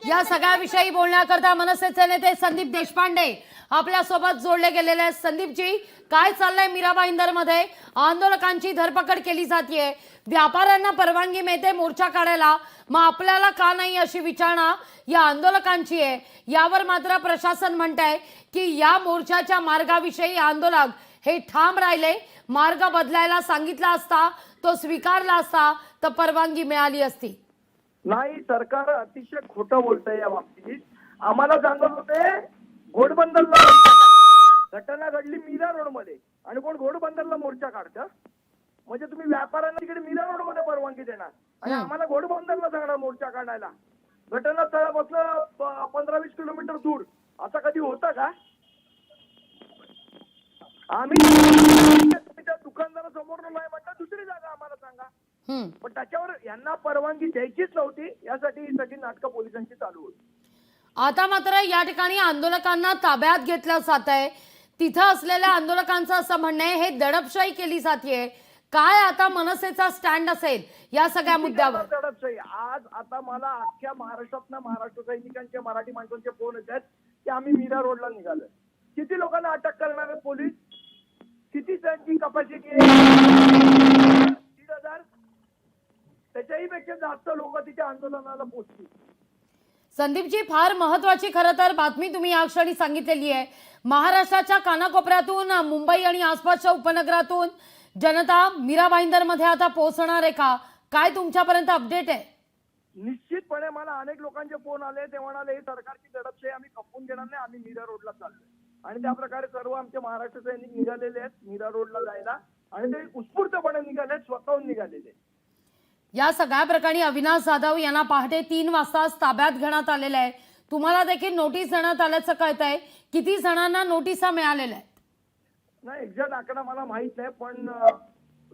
या सगळ्याविषयी बोलण्याकरता मनसेचे नेते संदीप देशपांडे आपल्या सोबत जोडले गेलेले आहेत। संदीपजी, काय चाललंय मीरा भाईंदर मध्ये? आंदोलकांची धरपकड केली जातीये, व्यापाऱ्यांना परवानगी मिळते मोर्चा काढायला, मग आपल्याला का नाही अशी विचारणा या आंदोलकांची आहे। यावर मात्र प्रशासन म्हणतंय की या मोर्चाच्या मार्गाविषयी आंदोलक हे ठाम राहिले, मार्ग बदलायला सांगितला असता, तो स्वीकारला असता तर परवानगी मिळाली असती। नाही, सरकार अतिशय खोटं बोलतंय या बाबतीत। आम्हाला सांगत होते घोडबंदरला घटना घडली मीरा रोड मध्ये, आणि कोण घोडबंदरला मोर्चा काढतं? म्हणजे तुम्ही व्यापाऱ्यांना तिकडे मीरा रोड मध्ये परवानगी देणार आणि आम्हाला घोडबंदरला सांगणार मोर्चा काढायला? घटनास्थळापासून 15-20 किलोमीटर दूर असं कधी होतं का? आम्ही तुमच्या दुकानदारासमोर नाही म्हटलं, दुसरी जागा आम्हाला सांगा। पण त्याच्यावर यांना परवानगी द्यायचीच नव्हती, यासाठी ही सगळी नाटकं पोलिसांची चालू होती। आता मात्र या ठिकाणी आंदोलकांना ताब्यात घेतलं जात आहे। तिथं असलेल्या आंदोलकांचं असं म्हणणं आहे हे दडपशाही केली जाते। काय आता मनसेचा स्टँड असेल या सगळ्या मुद्द्यावर? दडपशाही आज आता मला अख्ख्या महाराष्ट्रातनं महाराष्ट्र सैनिकांचे, मराठी माणसांचे फोन येत आहेत की आम्ही मीरा रोडला निघालोय। किती लोकांना अटक करणार आहेत पोलीस? किती त्यांची कपॅसिटी आहे? 1,500? त्याच्याही पेक्षा जास्त लोक तिच्या आंदोलनाला पोहोचतील। संदीपजी, फार महत्वाची खरं तर बातमी तुम्ही या क्षणी सांगितलेली आहे। महाराष्ट्राच्या कानाकोपऱ्यातून, मुंबई आणि आसपासच्या उपनगरातून जनता मीरा भाईंदर मध्ये आता पोहोचणार आहे का? काय तुमच्यापर्यंत अपडेट आहे? निश्चितपणे मला अनेक लोकांचे फोन आले, ते म्हणाले ही सरकारची दडपशाही आम्ही खपवून घेणार नाही, आम्ही मीरा रोडला चाललोय। आणि त्या प्रकारे सर्व आमचे महाराष्ट्र सैनिक निघालेले आहेत मीरा रोडला जायला, आणि ते उत्स्फूर्तपणे निघाले, स्वतःहून निघालेले। या सगळ्या प्रकरणी अविनाश जाधव यांना पहाटे 3 वाजता ताब्यात घेण्यात आलेलं आहे। तुम्हाला देखील नोटीस देण्यात आल्याचं कळतंय। किती जणांना नोटिसा मिळालेल्या आहेत? नाही, एक्झॅक्ट आकडा मला माहित नाही, पण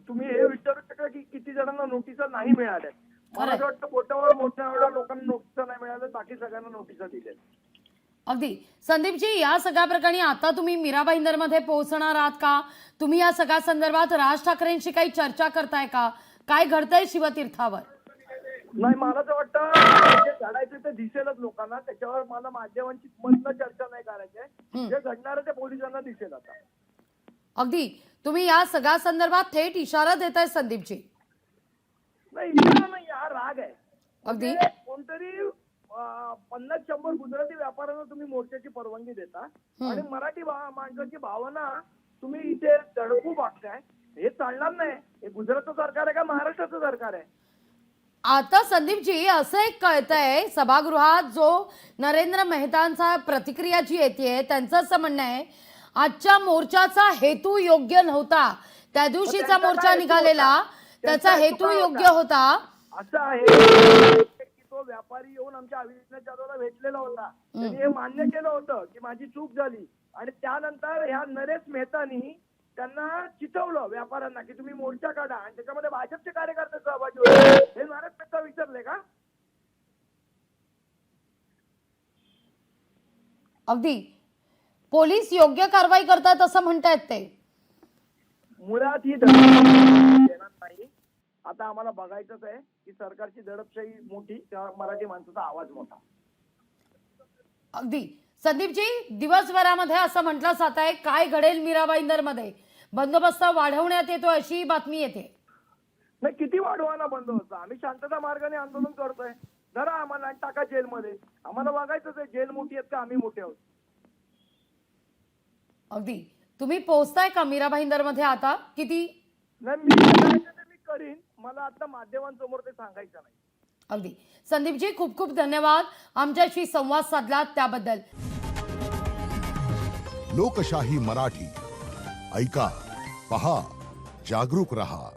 तुम्ही हे विचारू शकता की किती जणांना नोटिसा नाही मिळाल्या? मला असं वाटतं पोटावर मोठ्या एवढ्या लोकांना नोटिसा नाही मिळाल्या, बाकी सगळ्यांना नोटिसा दिल्या। अगदी। संदीपजी, या सगळ्या प्रकरणी आता तुम्ही मीरा भाईंदर मध्ये पोहोचणार आहात का? तुम्ही या सगळ्या संदर्भात राज ठाकरेंशी काही चर्चा करताय का? काय घडतंय शिवतीर्थावर? नाही, मला तर वाटतं जे घडायचं ते दिसेलच लोकांना, त्याच्यावर मला माध्यमांची मधनं चर्चा नाही करायची आहे। जे घडणार ते पोलिसांना दिसेल आता। अगदी। तुम्ही या सगळ्या संदर्भात थेट इशारा देताय संदीपजी? नाही, इशारा नाही, हा राग आहे। अगदी। कोणतरी 50-100 गुजराती व्यापाऱ्यांना तुम्ही मोर्चाची परवानगी देता आणि मराठी माणसाची भावना तुम्ही इथे दडपू बघताय, हे चालणार नाही। हे गुजरातचं सरकार आहे का महाराष्ट्राचं सरकार आहे? आता संदीपजी, असं एक कळतंय सभागृहात जो नरेंद्र मेहतांचा प्रतिक्रिया जी येते, त्यांचं असं म्हणणं आहे आजच्या मोर्चाचा हेतू योग्य नव्हता। त्या दिवशीचा मोर्चा निघालेला त्याचा हेतू योग्य होता। असं आहे की तो व्यापारी येऊन आमच्या अविनाश जाधवला भेटलेला होता, त्यांनी हे मान्य केलं होतं की माझी चूक झाली, आणि त्यानंतर ह्या नरेश मेहतानी त्यांना चिथवलं व्यापाऱ्यांना की तुम्ही मोर्चा काढा, आणि त्याच्यामध्ये भाजपचे कार्यकर्ते सहभागी होते। हे नरेश मेहता विसरले का? अगदी। पोलीस योग्य कारवाई करतात असं म्हणतायत ते? मुळात ही देणार नाही। आता आम्हाला बघायचंच आहे की सरकारची दडपशाही मोठी का मराठी माणसाचा आवाज मोठा। अगदी। संदीपजी, दिवसभरामध्ये असं म्हटलं जात आहे काय घडेल मीरा भाईंदर मध्ये? बंदोबस्त वाढवण्यात येतो अशी बातमी येते। नाही, किती वाढवाना बंदोबस्त? आम्ही शांतता मार्गाने आंदोलन करतोय, धरा आम्हाला आणि टाका जेलमध्ये। आम्हाला बघायचंच आहे जेल मोठी आहेत का आम्ही मोठे आहोत। अगदी। तुम्ही पोहोचताय का मीरा भाईंदर मध्ये आता? किती? नाही, मी करीन, मला आता माध्यमांसमोर ते सांगायचं नाही। अगदी। संदीपजी, खूप खूप धन्यवाद आमच्याशी संवाद साधलात त्याबद्दल। लोकशाही मराठी ऐका, पहा, जागरूक रहा।